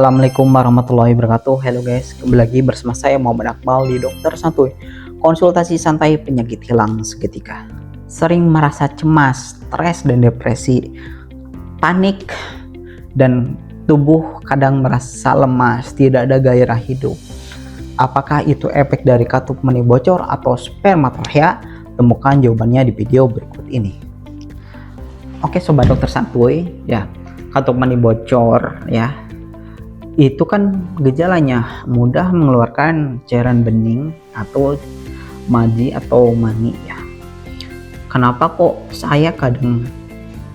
Assalamualaikum warahmatullahi wabarakatuh. Hello guys, kembali lagi bersama saya Muhammad Akmal di Dokter Santuy. Konsultasi santai penyakit hilang seketika. Sering merasa cemas, stres dan depresi, panik, dan tubuh kadang merasa lemas, tidak ada gairah hidup. Apakah itu efek dari katup mani bocor atau spermatozoa? Temukan jawabannya di video berikut ini. Oke sobat Dokter Santuy, ya, katup mani bocor ya. Itu kan gejalanya mudah mengeluarkan cairan bening atau maji atau mani ya. Kenapa kok saya kadang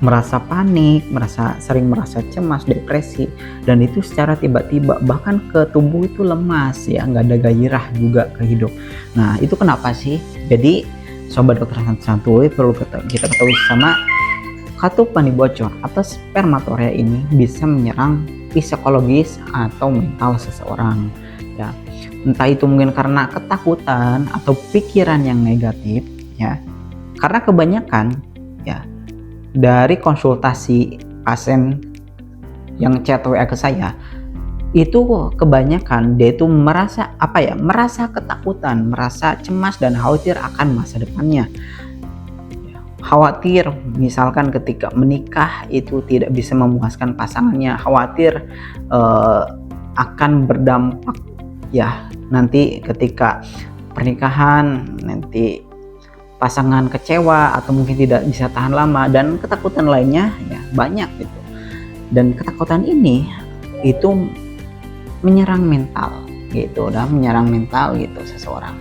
merasa panik, sering merasa cemas, depresi, dan itu secara tiba-tiba, bahkan ke tubuh itu lemas ya, nggak ada gairah juga ke hidup. Nah itu kenapa sih? Jadi sobat Dokter Santuy perlu kita ketahui sama, katup mani bocor atau spermatozoa ini bisa menyerang psikologis atau mental seseorang ya, entah itu mungkin karena ketakutan atau pikiran yang negatif ya. Karena kebanyakan ya dari konsultasi pasien yang chat WA ke saya itu kebanyakan dia itu merasa merasa ketakutan, merasa cemas dan khawatir akan masa depannya. Khawatir misalkan ketika menikah itu tidak bisa memuaskan pasangannya, khawatir akan berdampak ya nanti ketika pernikahan nanti pasangan kecewa atau mungkin tidak bisa tahan lama, dan ketakutan lainnya ya banyak gitu. Dan ketakutan ini itu menyerang mental gitu, menyerang mental gitu seseorang.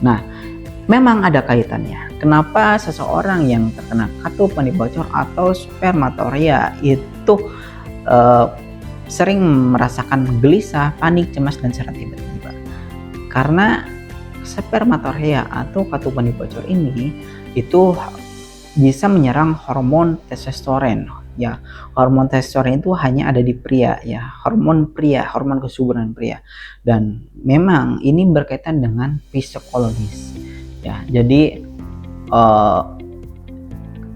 Nah memang ada kaitannya. Kenapa seseorang yang terkena katup mani bocor atau spermatozoa itu sering merasakan gelisah, panik, cemas, dan secara tiba-tiba? Karena spermatozoa atau katup mani bocor ini itu bisa menyerang hormon testosteron ya. Hormon testosteron itu hanya ada di pria ya, hormon kesuburan pria, dan memang ini berkaitan dengan psikologis ya. Jadi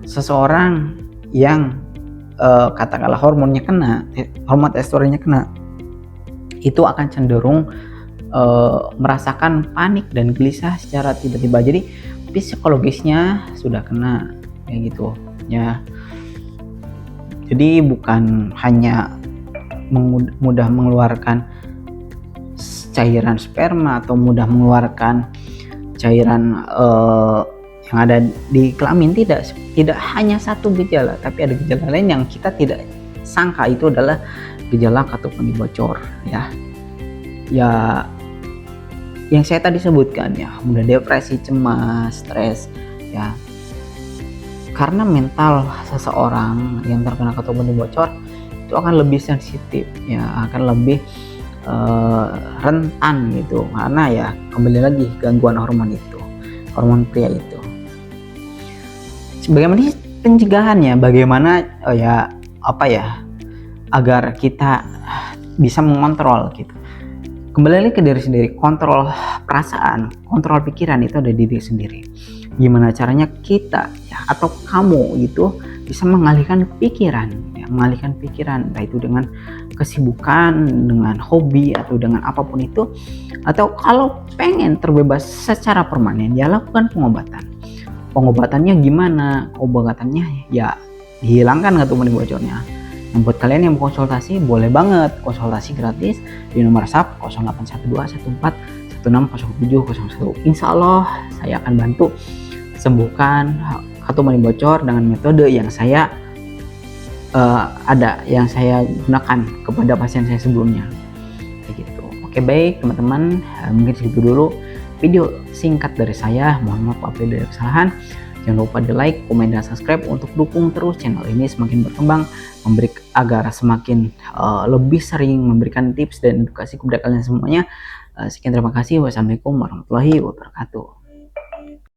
seseorang yang katakanlah hormon testosteronnya kena, itu akan cenderung merasakan panik dan gelisah secara tiba-tiba. Jadi psikologisnya sudah kena kayak gitu ya. Jadi bukan hanya mudah mengeluarkan cairan sperma atau mudah mengeluarkan cairan yang ada di kelamin, tidak hanya satu gejala, tapi ada gejala lain yang kita tidak sangka itu adalah gejala katup mani bocor ya. Ya yang saya tadi sebutkan ya, mudah depresi, cemas, stres ya. Karena mental seseorang yang terkena katup mani bocor itu akan lebih sensitif ya, akan lebih rentan gitu, karena ya kembali lagi gangguan hormon pria itu. Bagaimana pencegahannya? Bagaimana agar kita bisa mengontrol gitu. Kembali lagi ke diri sendiri, kontrol perasaan, kontrol pikiran itu ada di diri sendiri. Gimana caranya kita ya, atau kamu itu bisa mengalihkan pikiran ya, entah itu dengan kesibukan, dengan hobi, atau dengan apapun itu. Atau kalau pengen terbebas secara permanen ya lakukan pengobatan. Pengobatannya gimana? Obatannya ya dihilangkan katup mani bocornya. Nah, buat kalian yang mau konsultasi, boleh banget konsultasi gratis di nomor WhatsApp 081214160701. Insya Allah saya akan bantu sembuhkan katup mani bocor dengan metode yang saya gunakan kepada pasien saya sebelumnya kayak gitu. Oke baik teman-teman, mungkin segitu dulu video singkat dari saya. Mohon maaf apabila ada kesalahan. Jangan lupa di like, komen, dan subscribe untuk dukung terus channel ini semakin berkembang, agar semakin lebih sering memberikan tips dan edukasi kepada kalian semuanya. Sekian, terima kasih. Wassalamualaikum warahmatullahi wabarakatuh.